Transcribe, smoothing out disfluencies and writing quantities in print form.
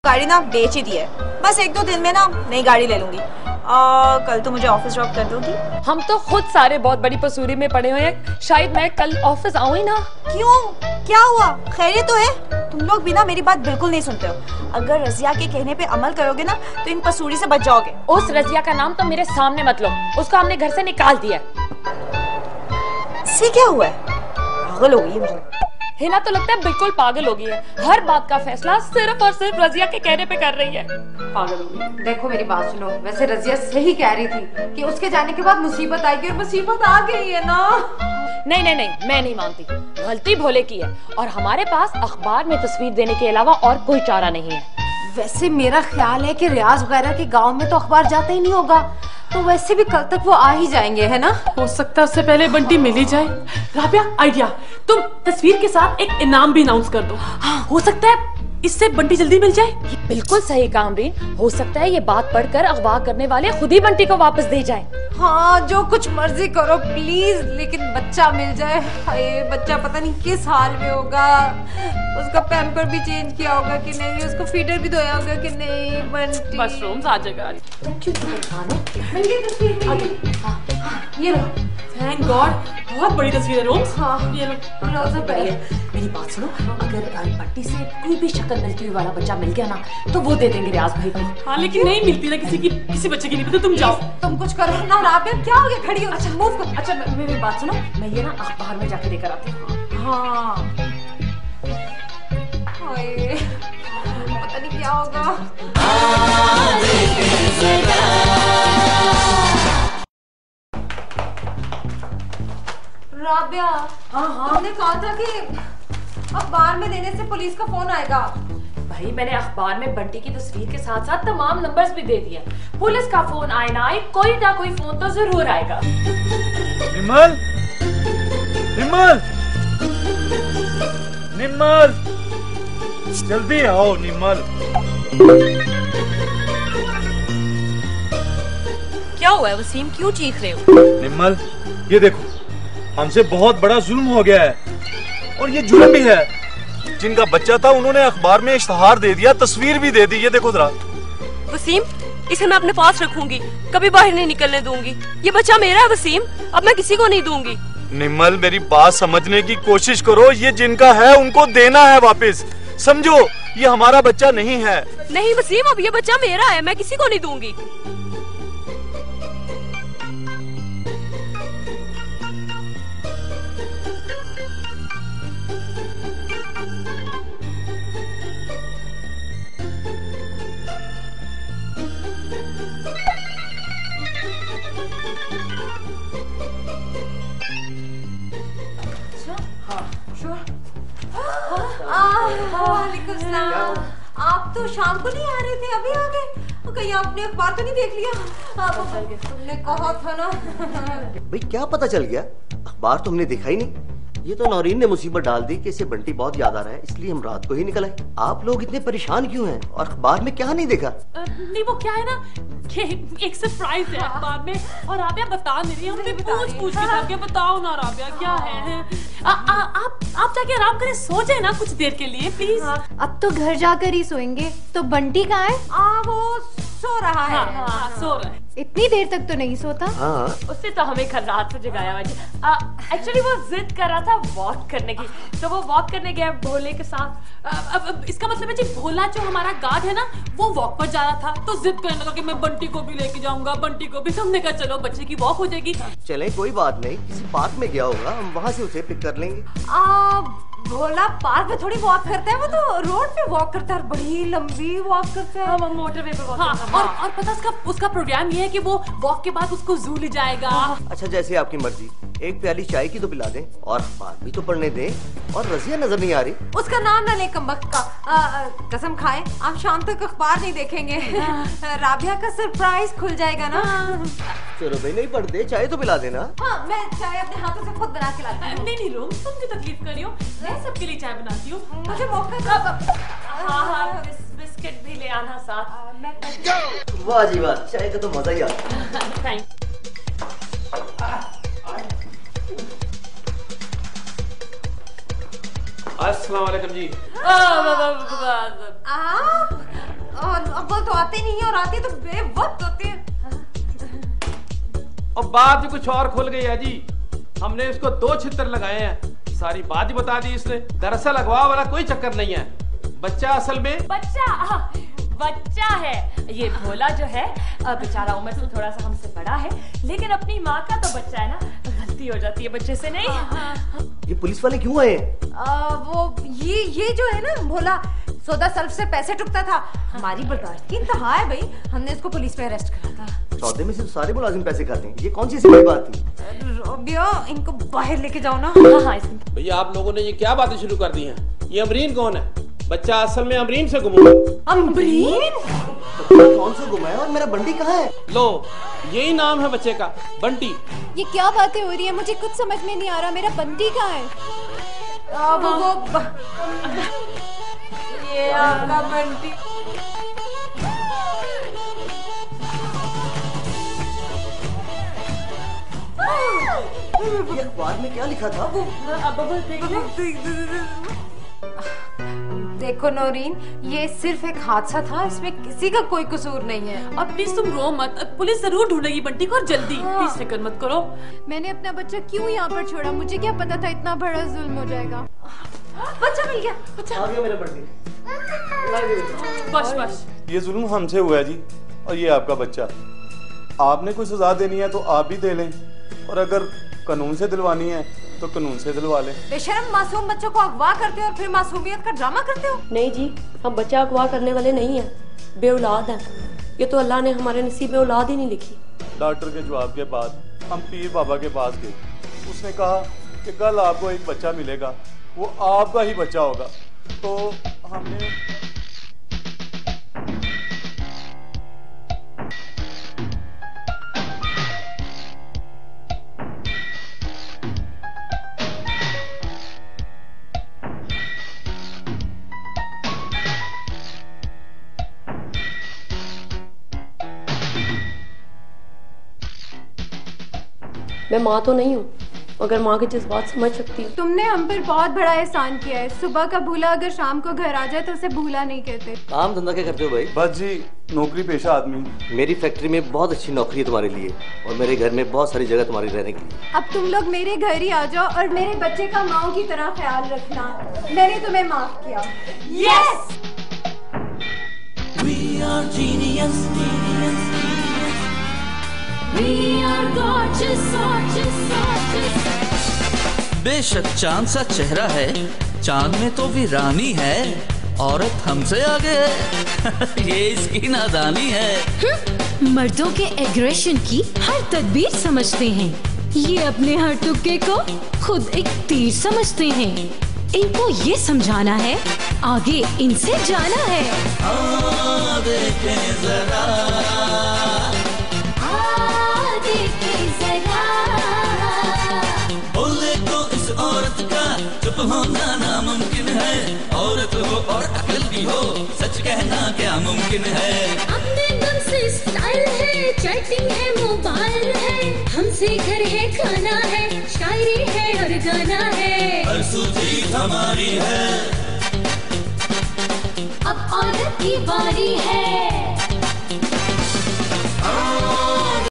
गाड़ी ना बेच ही दी है, बस एक दो दिन में ना नई गाड़ी ले लूंगी। कल तो मुझे ऑफिस ड्रॉप कर दोगी? हम तो खुद सारे बहुत बड़ी पसूरी में पड़े हुए हैं, शायद मैं कल ऑफिस आऊं ही ना। क्यों, क्या हुआ? खैरियत तो है? तुम लोग भी ना मेरी बात बिल्कुल नहीं सुनते हो। अगर रजिया के कहने पे अमल करोगे ना तो इन पसूरी से बच जाओगे। उस रजिया का नाम तो मेरे सामने मत लो, उसको हमने घर से निकाल दिया। इससे क्या हुआ है? पागल हो गई है मुझे। हिना तो लगता है बिल्कुल पागल हो गई है, हर बात का फैसला सिर्फ और सिर्फ रजिया के कहने पे कर रही है। पागल हो गई। देखो मेरी बात सुनो, वैसे रजिया सही कह रही थी कि उसके जाने के बाद मुसीबत आएगी, और मुसीबत आ गई है ना। नहीं नहीं नहीं, मैं नहीं मानती, गलती भोले की है और हमारे पास अखबार में तस्वीर देने के अलावा और कोई चारा नहीं है। वैसे मेरा ख्याल है कि रियाज वगैरह के गांव में तो अखबार जाता ही नहीं होगा, तो वैसे भी कल तक वो आ ही जाएंगे, है ना? हो सकता है उससे पहले बंटी मिल ही जाए। राबिया, आइडिया, तुम तस्वीर के साथ एक इनाम भी अनाउंस कर दो। हाँ, हो सकता है इससे बंटी जल्दी मिल जाए। ये बिल्कुल सही कहा अमरीन, हो सकता है ये बात पढ़कर अगवा करने वाले खुद ही बंटी को वापस दे जाएं। हाँ, जो कुछ मर्जी करो प्लीज, लेकिन बच्चा मिल जाए। हाय, बच्चा पता नहीं किस हाल में होगा, उसका पैम्पर भी चेंज किया होगा कि नहीं, उसको फीडर भी धोया होगा कि नहीं। बंटी मशरूम्स आ जाएगा। ये लो। थैंक गॉड, बहुत बड़ी तस्वीर है रोम्स। हाँ, ये लो। मेरी बात सुनो, अगर बंटी से कोई भी शक्ल मिलती हुई वाला बच्चा मिल गया ना तो वो दे देंगे रियाज भाई को। हाँ, लेकिन नहीं मिलती ना किसी बच्चे की नहीं पता। तुम जाओ, तुम कुछ करो ना। राबिया क्या हो गया, खड़ी हो? अच्छा मूव कर। अच्छा मेरी बात सुनो, मैं ये ना अखबार में जाके लेकर आती हूँ। हाँ, हाय, पता नहीं क्या होगा। राबिया, तुमने कहा था कि अखबार में देने से पुलिस का फोन आएगा। भाई मैंने अखबार में बंटी की तस्वीर के साथ साथ तमाम नंबर्स भी दे दिए। पुलिस का फोन आए ना आए, कोई ना कोई फोन तो जरूर आएगा। निम्मल, निम्मल, निम्मल, जल्दी आओ निम्मल। क्या हुआ है वसीम, क्यों चीख रहे हो? निम्मल, ये देखो, हमसे बहुत बड़ा जुल्म हो गया है, और ये जुल्म भी है। जिनका बच्चा था उन्होंने अखबार में इश्तहार दे दिया, तस्वीर भी दे दी। ये देखो जरा। वसीम, इसे मैं अपने पास रखूंगी, कभी बाहर नहीं निकलने दूंगी। ये बच्चा मेरा है वसीम, अब मैं किसी को नहीं दूंगी। निम्मल, मेरी बात समझने की कोशिश करो। ये जिनका है उनको देना है वापस, समझो। ये हमारा बच्चा नहीं है। नहीं वसीम, अब ये बच्चा मेरा है, मैं किसी को नहीं दूंगी। वालेकुम सलाम। आप तो शाम को नहीं आ रहे थे, अभी आ गए। कहीं आपने अखबार तो नहीं देख लिया? तुमने कहा था ना। भाई क्या पता चल गया, अखबार तो हमने देखा ही नहीं। ये तो नौरीन ने मुसीबत डाल दी कि इसे बंटी बहुत याद आ रहा है, इसलिए हम रात को ही निकल आए। आप लोग इतने परेशान क्यों हैं और अखबार में क्या नहीं देखा? नहीं, वो क्या है ना कि एक सरप्राइज है अखबार में, और राबिया बता नहीं रही। हमने पूछ के बताओ ना राबिया क्या है। आप जाके आराम करें, सो जाए ना कुछ देर के लिए प्लीज। अब तो घर जाकर ही सोएंगे। तो बंटी कहाँ है? वो सो रहा है। हाँ, सो रहा है। इतनी देर तक तो नहीं सोता। हाँ, उसने तो हमें कल रात से जगाया। एक्चुअली वो जिद कर रहा था वॉक करने की, तो वो वॉक करने गया भोले के साथ। अब इसका मतलब है जी, भोला जो हमारा गार्ड है ना, वो वॉक पर जा रहा था, तो जिद करने लगा कि मैं बंटी को भी लेके जाऊंगा, बंटी को भी। हमने कहा चलो बच्चे की वॉक हो जाएगी। चले कोई बात नहीं, किसी पार्क में गया होगा, हम वहाँ से उसे पिक कर लेंगे। भोला पार्क में थोड़ी वॉक करता है, वो तो रोड पे वॉक करता है, बड़ी लंबी वॉक करता है। वो मोटरवे पे वॉक हाँ, और पता उसका प्रोग्राम ये है कि वो वॉक के बाद उसको जू ले जाएगा। अच्छा, जैसे आपकी मर्जी। एक प्याली चाय की तो पिला दें और अखबार भी तो पढ़ने दें। और रजिया नजर नहीं आ रही। उसका नाम ना ले कमबख्त का। कसम खाए आप शाम तक अखबार नहीं देखेंगे। राबिया का सरप्राइज खुल जाएगा ना। चलो भाई, नहीं पढ़ते, चाय तो पिला देना। हाँ, मैं चाय अपने हाथों से खुद बना के लाती हूँ। नहीं रोम, तुम क्यों तकलीफ कर रही हो, मैं सबके लिए चाय बनाती हूँ। मुझे मौका हाँ, बिस्किट भी ले आना साथ। वाह जी वाह, चाय का तो मजा ही आता है। अस्सलाम वालेकुम जी। तो आते नहीं है और आते तो बेवक्त होते हैं। और बात ही कुछ और खुल गई है जी। हमने इसको 2 छितर लगाए हैं, सारी बात ही बता दी इसने। दरअसल अगवा वाला कोई चक्कर नहीं है, बच्चा असल में बच्चा है। ये भोला जो है बेचारा उम्र से थोड़ा सा हमसे बड़ा है, लेकिन अपनी माँ का तो बच्चा है ना, गलती हो जाती है बच्चे से। नहीं ये पुलिस वाले क्यों आए? वो ये जो है ना भोला, सौदा सल्फ से पैसे टुकता था। हमारी बर्दाश्त की इंतहा है भाई, हमने इसको पुलिस पे अरेस्ट करा था। सौदे में से सारे मुलाजिम पैसे खाते हैं, ये कौन सी बड़ी बात थी? रोबियो, इनको बाहर लेके जाओ ना। हाँ भैया आप लोगों ने ये क्या बातें शुरू कर दी हैं? ये अमरीन कौन है? बच्चा असल में अमरीन से गुम हुआ। अमरीन? कौन सा गुम है और मेरा बंटी कहाँ है? लो यही नाम है बच्चे का, बंटी। ये क्या बातें हो रही है, मुझे कुछ समझ में नहीं आ रहा। मेरा बंटी कहाँ है? ये आपका बंटी। ये अखबार में क्या लिखा था? देखो नौरीन, ये सिर्फ एक हादसा था, इसमें किसी का कोई कसूर नहीं है। अब प्लीज तुम रो मत, पुलिस जरूर ढूंढेगी बंटी को, और जल्दी। प्लीज फिक्र मत करो। मैंने अपना बच्चा क्यों यहाँ पर छोड़ा? मुझे क्या पता था इतना बड़ा जुल्म हो जाएगा। बच्चा मिल गया, बच्चा आ गया मेरा बंटी। बस ये जुल्म हमसे हुआ है जी, और ये आपका बच्चा। आपने कोई सजा देनी है तो आप भी दे लें, और अगर कानून से दिलवानी है तो कानून से दिलवा लें। बेशरम मासूम बच्चों को अगवा करते हो और फिर मासूमियत का ड्रामा करते हो। नहीं जी, हम बच्चा अगवा करने वाले नहीं हैं, बेऔलाद हैं। ये तो अल्लाह ने हमारे नसीब में औलाद ही नहीं लिखी। डॉक्टर के जवाब के बाद हम पीर बाबा के पास गए। उसने कहा कि कल आपको एक बच्चा मिलेगा, वो आपका ही बच्चा होगा। तो हमने मैं माँ तो नहीं हूँ, मगर माँ के जज्बात समझ सकती हूँ। तुमने हम पर बहुत बड़ा एहसान किया है। सुबह का भूला अगर शाम को घर आ जाए तो उसे भूला नहीं कहते। काम धंधा क्या करते हो भाई? बस जी, नौकरी पेशा आदमी। मेरी फैक्ट्री में बहुत अच्छी नौकरी है तुम्हारे लिए, और मेरे घर में बहुत सारी जगह तुम्हारी रहने की। अब तुम लोग मेरे घर ही आ जाओ और मेरे बच्चे का माँ की तरह ख्याल रखना। मैंने तुम्हें माफ किया। Yes. We are genius, genius, genius. We are gorgeous, gorgeous, gorgeous. बेशक चांद सा चेहरा है, चांद में तो वीरानी है, औरत हमसे आगे है। ये इसकी नादानी है। मर्दों के एग्रेशन की हर तदबीर समझते हैं, ये अपने हर तुक्के को खुद एक तीर समझते हैं। इनको ये समझाना है, आगे इनसे जाना है। देखें जरा, देखें जरा। बोले तो इस औरत का चुप होना नामुमकिन है। औरत हो और अकल भी हो, सच कहना क्या मुमकिन है। अपने दम से स्टाइल है, चैटिंग है, मोबाइल है, हमसे घर है, खाना है, शायरी है और गाना है। हर सुजीत हमारी है, अब औरत की बारी है।